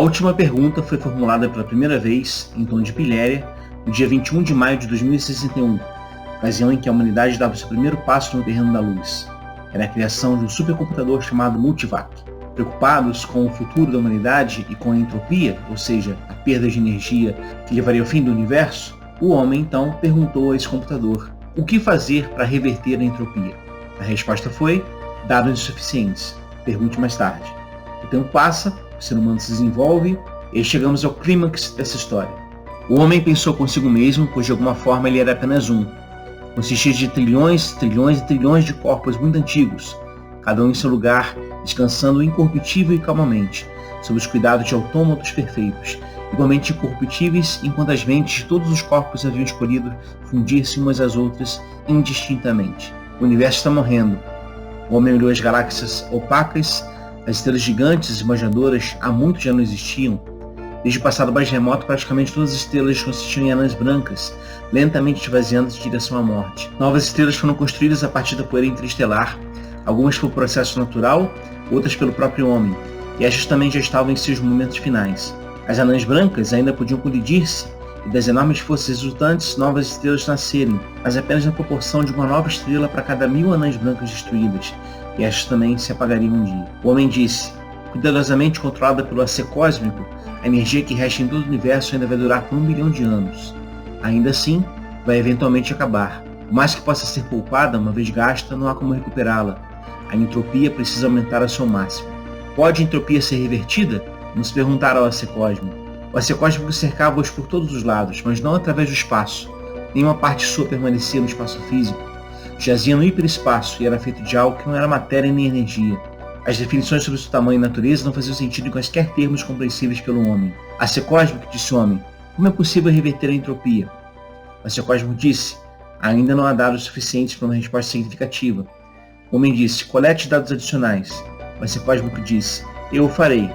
última pergunta foi formulada pela primeira vez, em tom de pilhéria, no dia 21 de maio de 2061, ocasião em que a humanidade dava seu primeiro passo no terreno da luz. Era a criação de um supercomputador chamado Multivac. Preocupados com o futuro da humanidade e com a entropia, ou seja, a perda de energia que levaria ao fim do universo, o homem então perguntou a esse computador o que fazer para reverter a entropia. A resposta foi: dados insuficientes. Pergunte mais tarde. O tempo passa, o ser humano se desenvolve e chegamos ao clímax dessa história. O homem pensou consigo mesmo, pois de alguma forma ele era apenas um. Consistia de trilhões, trilhões e trilhões de corpos muito antigos, cada um em seu lugar, descansando incorruptível e calmamente, sob os cuidados de autômatos perfeitos, igualmente incorruptíveis, enquanto as mentes de todos os corpos haviam escolhido fundir-se umas às outras indistintamente. O universo está morrendo. O homem olhou as galáxias opacas, as estrelas gigantes e esmajadoras há muito já não existiam. Desde o passado mais remoto, praticamente todas as estrelas consistiam em anãs brancas, lentamente esvaziando-se em direção à morte. Novas estrelas foram construídas a partir da poeira interestelar, algumas por processo natural, outras pelo próprio homem, e estas também já estavam em seus momentos finais. As anãs brancas ainda podiam colidir-se, e das enormes forças resultantes, novas estrelas nascerem, mas apenas na proporção de uma nova estrela para cada 1000 anãs brancas destruídas, e estas também se apagariam um dia. O homem disse: cuidadosamente controlada pelo AC cósmico, a energia que resta em todo o universo ainda vai durar por 1 bilhão de anos. Ainda assim, vai eventualmente acabar. Por mais que possa ser poupada, uma vez gasta, não há como recuperá-la. A entropia precisa aumentar ao seu máximo. Pode a entropia ser revertida? Nos perguntaram ao AC cósmico. O AC cósmico cercava-os por todos os lados, mas não através do espaço. Nenhuma parte sua permanecia no espaço físico. Jazia no hiperespaço e era feito de algo que não era matéria nem energia. As definições sobre seu tamanho e natureza não faziam sentido em quaisquer termos compreensíveis pelo homem. AC cósmico, disse o homem, como é possível reverter a entropia? O AC cósmico disse: ainda não há dados suficientes para uma resposta significativa. O homem disse: colete dados adicionais. O AC cósmico disse: eu o farei.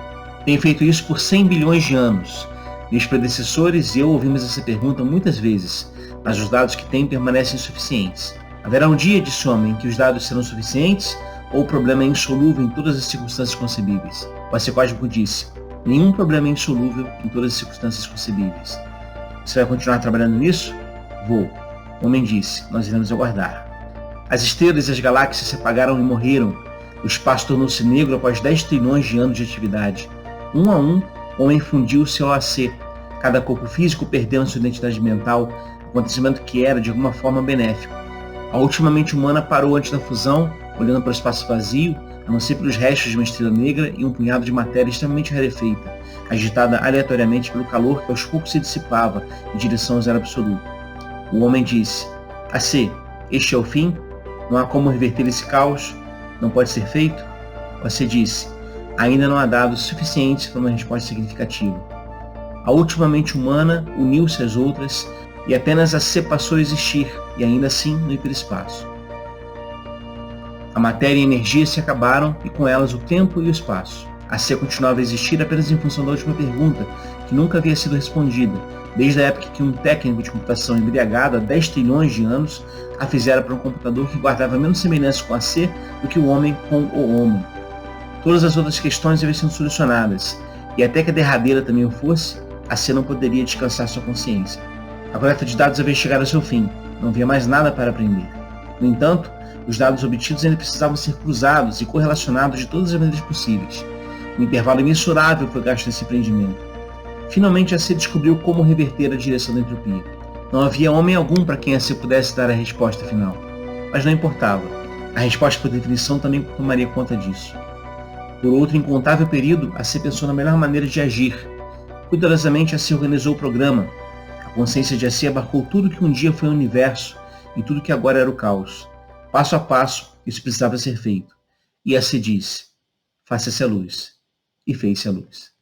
Tenho feito isso por 100 bilhões de anos. Meus predecessores e eu ouvimos essa pergunta muitas vezes, mas os dados que tenho permanecem insuficientes. Haverá um dia, disse o homem, em que os dados serão suficientes ou o problema é insolúvel em todas as circunstâncias concebíveis. O AC cósmico disse: nenhum problema é insolúvel em todas as circunstâncias concebíveis. Você vai continuar trabalhando nisso? Vou. O homem disse: nós iremos aguardar. As estrelas e as galáxias se apagaram e morreram. O espaço tornou-se negro após 10 trilhões de anos de atividade. Um a um, o homem fundiu-se ao AC, cada corpo físico perdendo sua identidade mental, acontecimento que era, de alguma forma, benéfico. A última mente humana parou antes da fusão, olhando para o espaço vazio, a não ser pelos restos de uma estrela negra e um punhado de matéria extremamente rarefeita, agitada aleatoriamente pelo calor que aos poucos se dissipava em direção ao zero absoluto. O homem disse: AC, este é o fim? Não há como reverter esse caos? Não pode ser feito? O AC disse: ainda não há dados suficientes para uma resposta significativa. A última mente humana uniu-se às outras e apenas a AC passou a existir, e ainda assim no hiperespaço. A matéria e a energia se acabaram e com elas o tempo e o espaço. A AC continuava a existir apenas em função da última pergunta, que nunca havia sido respondida, desde a época que um técnico de computação embriagado há 10 trilhões de anos a fizera para um computador que guardava menos semelhança com a AC do que o homem com o homem. Todas as outras questões haviam sido solucionadas, e até que a derradeira também o fosse, a AC não poderia descansar sua consciência. A coleta de dados havia chegado ao seu fim, não havia mais nada para aprender. No entanto, os dados obtidos ainda precisavam ser cruzados e correlacionados de todas as maneiras possíveis. Um intervalo imensurável foi gasto nesse empreendimento. Finalmente a AC descobriu como reverter a direção da entropia. Não havia homem algum para quem a AC pudesse dar a resposta final. Mas não importava. A resposta por definição também tomaria conta disso. Por outro incontável período, a AC pensou na melhor maneira de agir. Cuidadosamente a AC organizou o programa. A consciência de AC abarcou tudo que um dia foi o universo e tudo que agora era o caos. Passo a passo, isso precisava ser feito. E a AC disse: faça-se a luz. E fez-se a luz.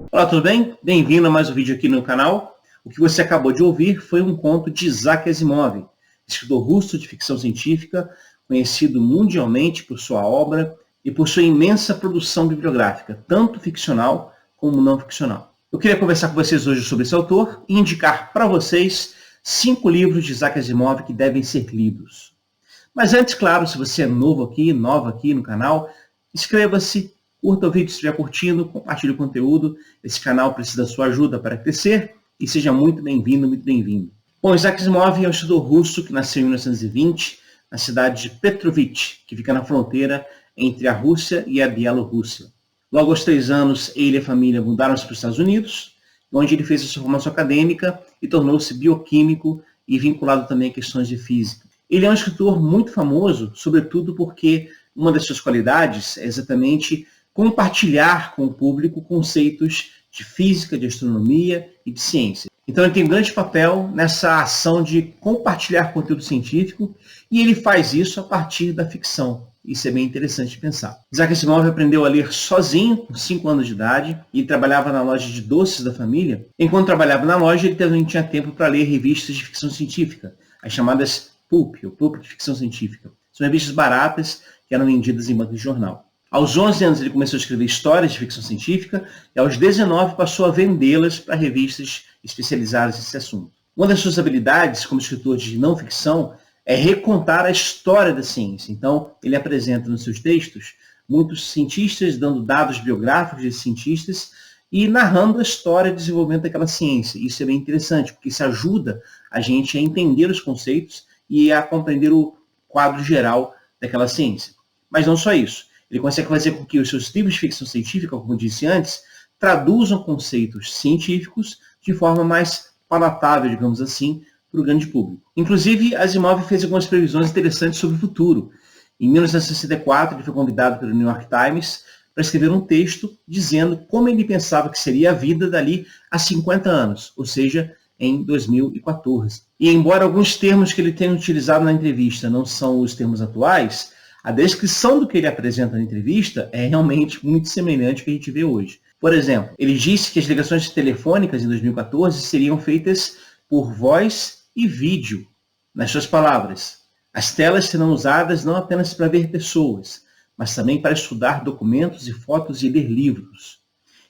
Olá, tudo bem? Bem-vindo a mais um vídeo aqui no canal. O que você acabou de ouvir foi um conto de Isaac Asimov, escritor russo de ficção científica, conhecido mundialmente por sua obra e por sua imensa produção bibliográfica, tanto ficcional como não ficcional. Eu queria conversar com vocês hoje sobre esse autor e indicar para vocês 5 livros de Isaac Asimov que devem ser lidos. Mas antes, claro, se você é novo aqui, nova aqui no canal, inscreva-se, curta o vídeo se estiver curtindo, compartilhe o conteúdo. Esse canal precisa da sua ajuda para crescer e seja muito bem-vindo, muito bem-vindo. Bom, Isaac Asimov é um escritor russo que nasceu em 1920 na cidade de Petrovich, que fica na fronteira entre a Rússia e a Bielorrússia. Logo aos 3 anos, ele e a família mudaram-se para os Estados Unidos, onde ele fez a sua formação acadêmica e tornou-se bioquímico e vinculado também a questões de física. Ele é um escritor muito famoso, sobretudo porque uma das suas qualidades é exatamente compartilhar com o público conceitos de física, de astronomia e de ciência. Então ele tem um grande papel nessa ação de compartilhar conteúdo científico e ele faz isso a partir da ficção. Isso é bem interessante de pensar. Isaac Asimov aprendeu a ler sozinho, com 5 anos de idade, e trabalhava na loja de doces da família. Enquanto trabalhava na loja, ele também tinha tempo para ler revistas de ficção científica, as chamadas Pulp, ou Pulp de ficção científica. São revistas baratas que eram vendidas em bancos de jornal. Aos 11 anos ele começou a escrever histórias de ficção científica e aos 19 passou a vendê-las para revistas especializadas nesse assunto. Uma das suas habilidades como escritor de não ficção é recontar a história da ciência. Então, ele apresenta nos seus textos muitos cientistas dando dados biográficos de cientistas e narrando a história de desenvolvimento daquela ciência. Isso é bem interessante, porque isso ajuda a gente a entender os conceitos e a compreender o quadro geral daquela ciência. Mas não só isso. Ele consegue fazer com que os seus livros de ficção científica, como eu disse antes, traduzam conceitos científicos de forma mais palatável, digamos assim, para o grande público. Inclusive, Asimov fez algumas previsões interessantes sobre o futuro. Em 1964, ele foi convidado pelo New York Times para escrever um texto dizendo como ele pensava que seria a vida dali a 50 anos, ou seja, em 2014. E embora alguns termos que ele tenha utilizado na entrevista não são os termos atuais, a descrição do que ele apresenta na entrevista é realmente muito semelhante ao que a gente vê hoje. Por exemplo, ele disse que as ligações telefônicas em 2014 seriam feitas por voz e vídeo. Nas suas palavras, as telas serão usadas não apenas para ver pessoas, mas também para estudar documentos e fotos e ler livros.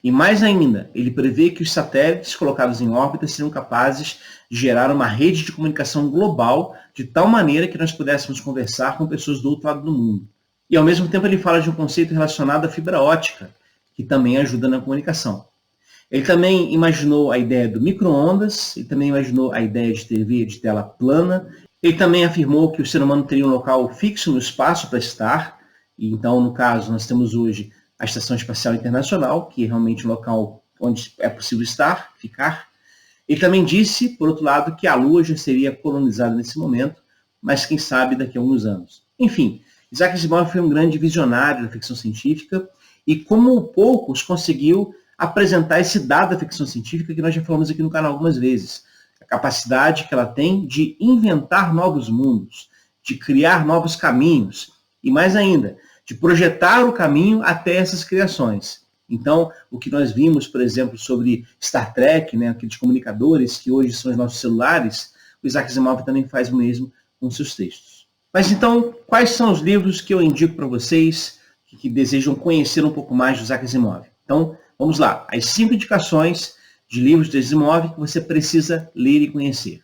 E mais ainda, ele prevê que os satélites colocados em órbita serão capazes de gerar uma rede de comunicação global de tal maneira que nós pudéssemos conversar com pessoas do outro lado do mundo. E ao mesmo tempo ele fala de um conceito relacionado à fibra ótica, que também ajuda na comunicação. Ele também imaginou a ideia do micro-ondas, ele também imaginou a ideia de TV de tela plana, ele também afirmou que o ser humano teria um local fixo no espaço para estar, e então, no caso, nós temos hoje a Estação Espacial Internacional, que é realmente um local onde é possível estar, ficar. Ele também disse, por outro lado, que a Lua já seria colonizada nesse momento, mas quem sabe daqui a alguns anos. Enfim, Isaac Asimov foi um grande visionário da ficção científica, e como poucos conseguiu apresentar esse dado da ficção científica que nós já falamos aqui no canal algumas vezes. A capacidade que ela tem de inventar novos mundos, de criar novos caminhos e, mais ainda, de projetar o caminho até essas criações. Então, o que nós vimos, por exemplo, sobre Star Trek, né, aqueles comunicadores que hoje são os nossos celulares, o Isaac Asimov também faz o mesmo com seus textos. Mas então, quais são os livros que eu indico para vocês que desejam conhecer um pouco mais do Isaac Asimov? Então, vamos lá. As 5 indicações de livros de Asimov que você precisa ler e conhecer.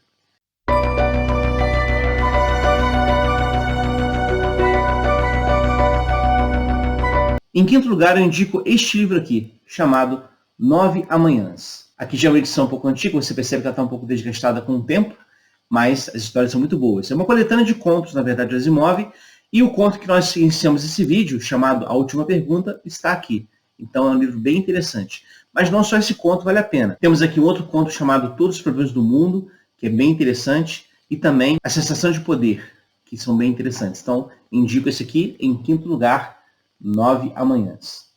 Em quinto lugar, eu indico este livro aqui, chamado 9 Amanhãs. Aqui já é uma edição um pouco antiga, você percebe que ela está um pouco desgastada com o tempo, mas as histórias são muito boas. É uma coletânea de contos, na verdade, de Asimov, e o conto que nós iniciamos esse vídeo, chamado A Última Pergunta, está aqui. Então é um livro bem interessante. Mas não só esse conto vale a pena. Temos aqui um outro conto chamado Todos os Problemas do Mundo, que é bem interessante, e também A Sensação de Poder, que são bem interessantes. Então, indico esse aqui em quinto lugar, 9 Amanhãs.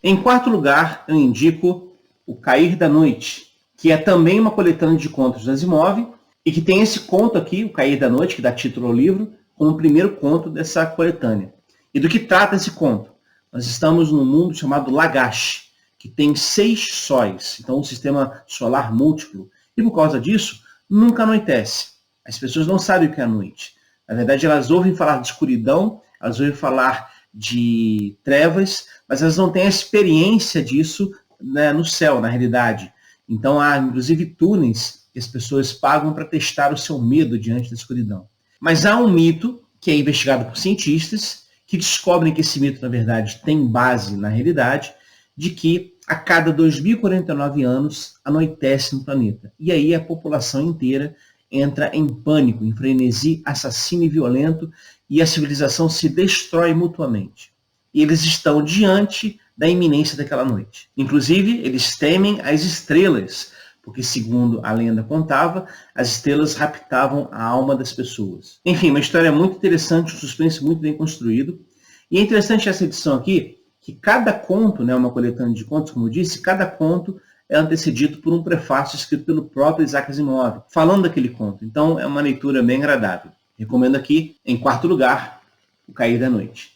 Em quarto lugar, eu indico O Cair da Noite, que é também uma coletânea de contos de Asimov, e que tem esse conto aqui, O Cair da Noite, que dá título ao livro, como o primeiro conto dessa coletânea. E do que trata esse conto? Nós estamos num mundo chamado Lagash, que tem 6 sóis, então um sistema solar múltiplo. E por causa disso, nunca anoitece. As pessoas não sabem o que é a noite. Na verdade, elas ouvem falar de escuridão, elas ouvem falar de trevas, mas elas não têm a experiência disso, né, no céu, na realidade. Então há, inclusive, túneis que as pessoas pagam para testar o seu medo diante da escuridão. Mas há um mito que é investigado por cientistas, que descobrem que esse mito, na verdade, tem base na realidade, de que a cada 2049 anos anoitece no planeta. E aí a população inteira entra em pânico, em frenesi assassino e violento, e a civilização se destrói mutuamente. E eles estão diante da iminência daquela noite. Inclusive, eles temem as estrelas, porque, segundo a lenda contava, as estrelas raptavam a alma das pessoas. Enfim, uma história muito interessante, um suspense muito bem construído. E é interessante essa edição aqui, que cada conto, né, uma coletânea de contos, como eu disse, cada conto é antecedido por um prefácio escrito pelo próprio Isaac Asimov, falando daquele conto. Então, é uma leitura bem agradável. Recomendo aqui, em quarto lugar, O Cair da Noite.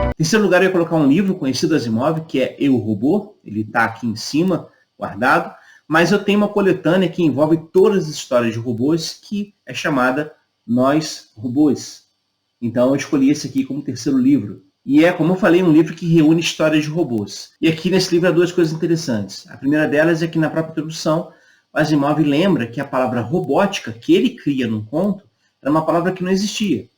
Em terceiro lugar, eu ia colocar um livro conhecido do Asimov, que é Eu, Robô. Ele está aqui em cima, guardado. Mas eu tenho uma coletânea que envolve todas as histórias de robôs, que é chamada Nós, Robôs. Então eu escolhi esse aqui como terceiro livro. E é, como eu falei, um livro que reúne histórias de robôs. E aqui nesse livro há duas coisas interessantes. A primeira delas é que na própria introdução, o Asimov lembra que a palavra robótica, que ele cria num conto, era uma palavra que não existia.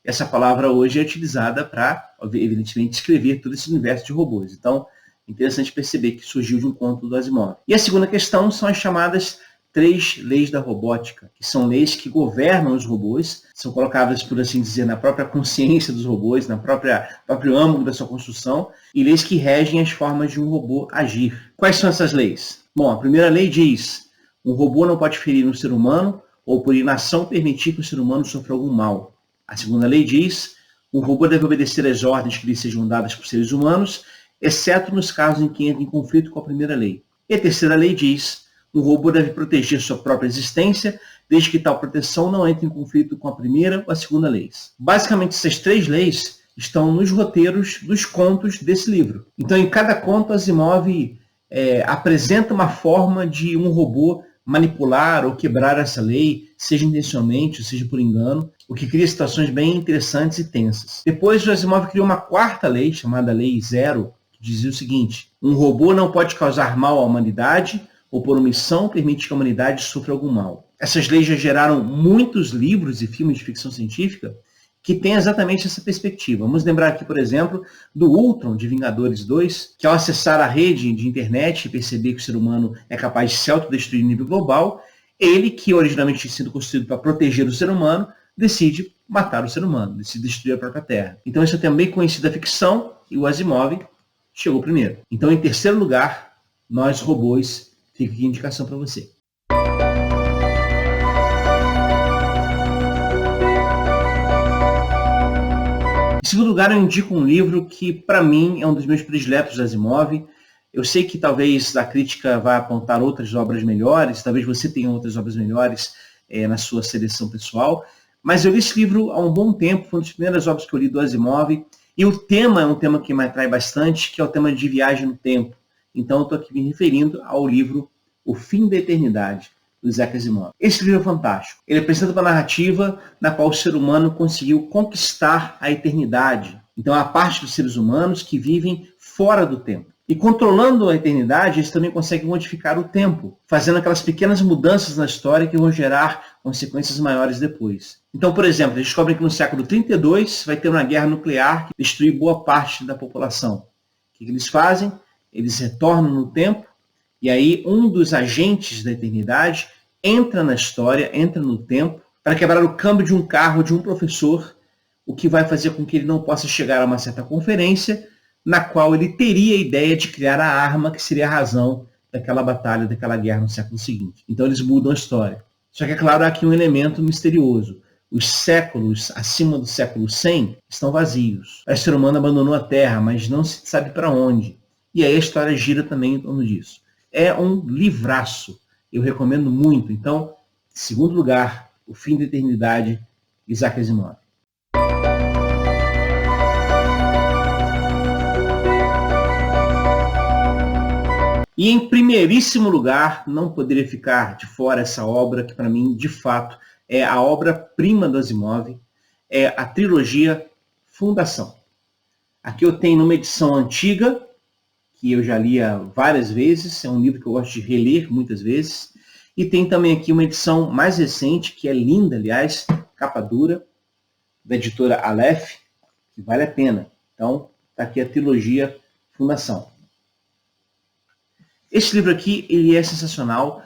Essa palavra hoje é utilizada para, evidentemente, descrever todo esse universo de robôs. Então, é interessante perceber que surgiu de um conto do Asimov. E a segunda questão são as chamadas 3 leis da robótica, que são leis que governam os robôs, são colocadas, por assim dizer, na própria consciência dos robôs, na próprio âmago da sua construção, e leis que regem as formas de um robô agir. Quais são essas leis? Bom, a primeira lei diz: um robô não pode ferir um ser humano ou por inação permitir que o ser humano sofra algum mal. A segunda lei diz: um robô deve obedecer às ordens que lhe sejam dadas por seres humanos, exceto nos casos em que entra em conflito com a primeira lei. E a terceira lei diz: um robô deve proteger sua própria existência, desde que tal proteção não entre em conflito com a primeira ou a segunda leis. Basicamente, essas 3 leis estão nos roteiros dos contos desse livro. Então, em cada conto, Asimov apresenta uma forma de um robô manipular ou quebrar essa lei, seja intencionalmente, ou seja por engano, o que cria situações bem interessantes e tensas. Depois, o Asimov criou uma quarta lei, chamada Lei Zero, que dizia o seguinte: um robô não pode causar mal à humanidade, ou por omissão permite que a humanidade sofra algum mal. Essas leis já geraram muitos livros e filmes de ficção científica que têm exatamente essa perspectiva. Vamos lembrar aqui, por exemplo, do Ultron de Vingadores 2, que ao acessar a rede de internet e perceber que o ser humano é capaz de se autodestruir em nível global, ele, que originalmente tinha sido construído para proteger o ser humano, decide matar o ser humano, decide destruir a própria Terra. Então isso é também conhecido da ficção, e o Asimov chegou primeiro. Então, em terceiro lugar, Nós, Robôs. Fica aqui a indicação para você. Em segundo lugar, eu indico um livro que, para mim, é um dos meus prediletos da Asimov. Eu sei que talvez a crítica vá apontar outras obras melhores, talvez você tenha outras obras melhores na sua seleção pessoal, mas eu li esse livro há um bom tempo, foi uma das primeiras obras que eu li do Asimov, e o tema é um tema que me atrai bastante, que é o tema de viagem no tempo. Então, eu estou aqui me referindo ao livro O Fim da Eternidade, do Isaac Asimov. Esse livro é fantástico. Ele apresenta uma narrativa na qual o ser humano conseguiu conquistar a eternidade. Então, há parte dos seres humanos que vivem fora do tempo. E controlando a eternidade, eles também conseguem modificar o tempo, fazendo aquelas pequenas mudanças na história que vão gerar consequências maiores depois. Então, por exemplo, eles descobrem que no século 32 vai ter uma guerra nuclear que destrui boa parte da população. O que eles fazem? Eles retornam no tempo, e aí um dos agentes da eternidade entra na história, entra no tempo, para quebrar o câmbio de um carro de um professor, o que vai fazer com que ele não possa chegar a uma certa conferência, na qual ele teria a ideia de criar a arma que seria a razão daquela batalha, daquela guerra no século seguinte. Então eles mudam a história. Só que, é claro, há aqui um elemento misterioso. Os séculos acima do século 100 estão vazios. O ser humano abandonou a Terra, mas não se sabe para onde. E aí a história gira também em torno disso. É um livraço. Eu recomendo muito. Então, em segundo lugar, O Fim da Eternidade, Isaac Asimov. E em primeiríssimo lugar, não poderia ficar de fora essa obra, que para mim, de fato, é a obra-prima do Asimov, é a trilogia Fundação. Aqui eu tenho numa edição antiga, que eu já li várias vezes, é um livro que eu gosto de reler muitas vezes, e tem também aqui uma edição mais recente, que é linda, aliás, capa dura, da editora Aleph, que vale a pena. Então, está aqui a trilogia Fundação. Este livro aqui ele é sensacional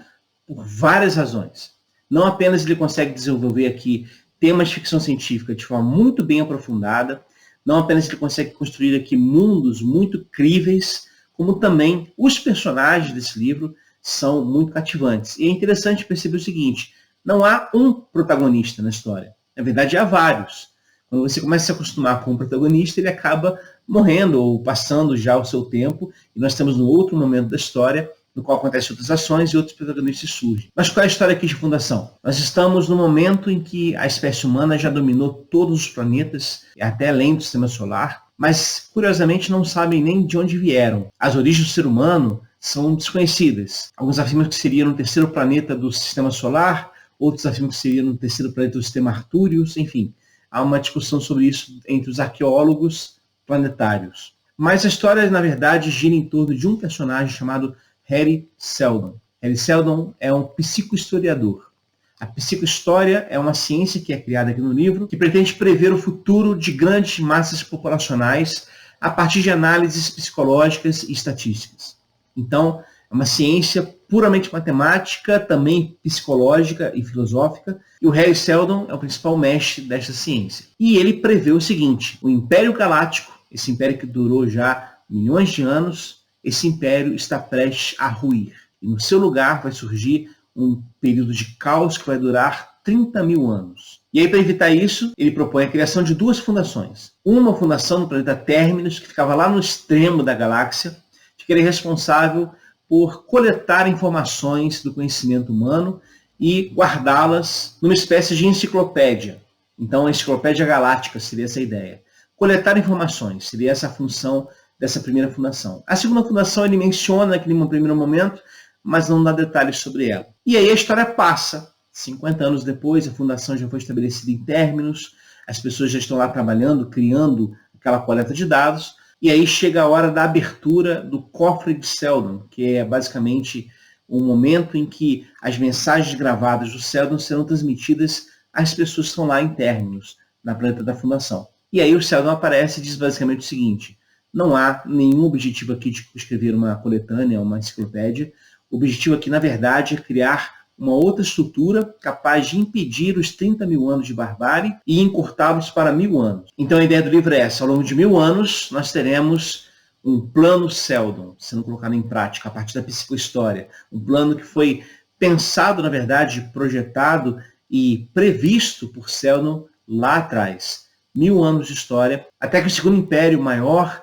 por várias razões. Não apenas ele consegue desenvolver aqui temas de ficção científica de forma muito bem aprofundada, não apenas ele consegue construir aqui mundos muito críveis, como também os personagens desse livro são muito cativantes. E é interessante perceber o seguinte, não há um protagonista na história. Na verdade, há vários. Quando você começa a se acostumar com o protagonista, ele acaba morrendo ou passando já o seu tempo, e nós estamos num outro momento da história, no qual acontecem outras ações e outros protagonistas surgem. Mas qual é a história aqui de Fundação? Nós estamos no momento em que a espécie humana já dominou todos os planetas, até além do sistema solar, mas, curiosamente, não sabem nem de onde vieram. As origens do ser humano são desconhecidas. Alguns afirmam que seria no terceiro planeta do sistema solar, outros afirmam que seria no terceiro planeta do sistema Artúrios, enfim. Há uma discussão sobre isso entre os arqueólogos planetários. Mas a história, na verdade, gira em torno de um personagem chamado Hari Seldon. Hari Seldon é um psicohistoriador. A psicohistória é uma ciência que é criada aqui no livro, que pretende prever o futuro de grandes massas populacionais a partir de análises psicológicas e estatísticas. Então, é uma ciência puramente matemática, também psicológica e filosófica, e o Hari Seldon é o principal mestre desta ciência. E ele prevê o seguinte, o Império Galáctico, esse império que durou já milhões de anos, esse império está prestes a ruir. E no seu lugar vai surgir um período de caos que vai durar 30 mil anos. E aí, para evitar isso, ele propõe a criação de duas fundações. Uma fundação no planeta Terminus, que ficava lá no extremo da galáxia, que era responsável por coletar informações do conhecimento humano e guardá-las numa espécie de enciclopédia. Então, a enciclopédia galáctica seria essa ideia. Coletar informações, seria essa a função dessa primeira fundação. A segunda fundação ele menciona aqui em um primeiro momento, mas não dá detalhes sobre ela. E aí a história passa. 50 anos depois, a fundação já foi estabelecida em Terminus, as pessoas já estão lá trabalhando, criando aquela coleta de dados, e aí chega a hora da abertura do cofre de Seldon, que é basicamente o momento em que as mensagens gravadas do Seldon serão transmitidas às pessoas que estão lá em Terminus, na planeta da fundação. E aí o Seldon aparece e diz basicamente o seguinte, não há nenhum objetivo aqui de escrever uma coletânea, uma enciclopédia. O objetivo aqui, na verdade, é criar uma outra estrutura capaz de impedir os 30 mil anos de barbárie e encurtá-los para 1000 anos. Então a ideia do livro é essa. Ao longo de 1000 anos, nós teremos um plano Seldon sendo colocado em prática a partir da psicohistória. Um plano que foi pensado, na verdade, projetado e previsto por Seldon lá atrás. 1000 anos de história, até que o segundo império maior,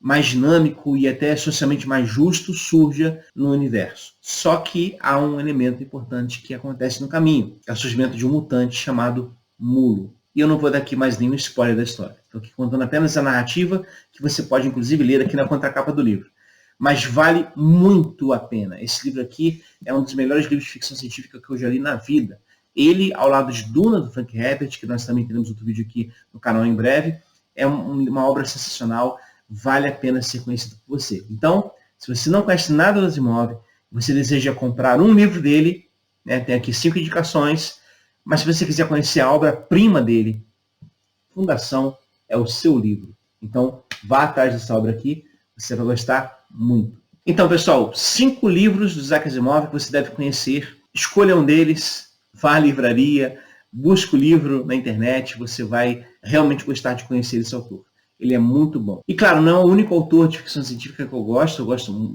mais dinâmico e até socialmente mais justo surja no universo. Só que há um elemento importante que acontece no caminho, é o surgimento de um mutante chamado Mulo. E eu não vou dar aqui mais nenhum spoiler da história. Estou aqui contando apenas a narrativa, que você pode inclusive ler aqui na contracapa do livro. Mas vale muito a pena. Esse livro aqui é um dos melhores livros de ficção científica que eu já li na vida. Ele, ao lado de Duna, do Frank Herbert, que nós também teremos outro vídeo aqui no canal em breve, é uma obra sensacional, vale a pena ser conhecido por você. Então, se você não conhece nada do Asimov, você deseja comprar um livro dele, né, tem aqui 5 indicações, mas se você quiser conhecer a obra-prima dele, Fundação é o seu livro. Então, vá atrás dessa obra aqui, você vai gostar muito. Então, pessoal, 5 livros do Isaac Asimov que você deve conhecer, escolha um deles, vá à livraria, busque o livro na internet, você vai realmente gostar de conhecer esse autor. Ele é muito bom. E claro, não é o único autor de ficção científica que eu gosto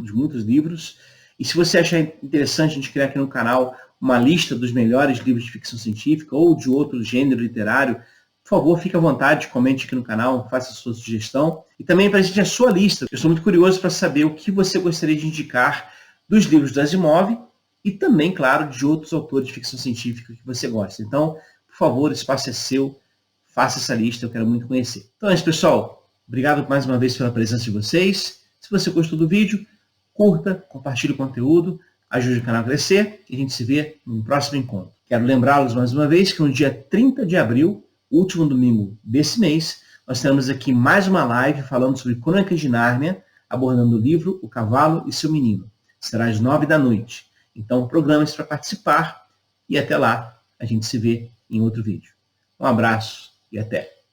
de muitos livros. E se você achar interessante a gente criar aqui no canal uma lista dos melhores livros de ficção científica ou de outro gênero literário, por favor, fique à vontade, comente aqui no canal, faça a sua sugestão. E também apresente a sua lista. Eu sou muito curioso para saber o que você gostaria de indicar dos livros do Asimov e também, claro, de outros autores de ficção científica que você gosta. Então, por favor, o espaço é seu, faça essa lista, eu quero muito conhecer. Então é isso, pessoal. Obrigado mais uma vez pela presença de vocês. Se você gostou do vídeo, curta, compartilhe o conteúdo, ajude o canal a crescer e a gente se vê no próximo encontro. Quero lembrá-los mais uma vez que no dia 30 de abril, último domingo desse mês, nós teremos aqui mais uma live falando sobre Crônicas de Nárnia, abordando o livro O Cavalo e Seu Menino. Será às 9 da noite. Então, programe-se para participar e até lá a gente se vê em outro vídeo. Um abraço e até!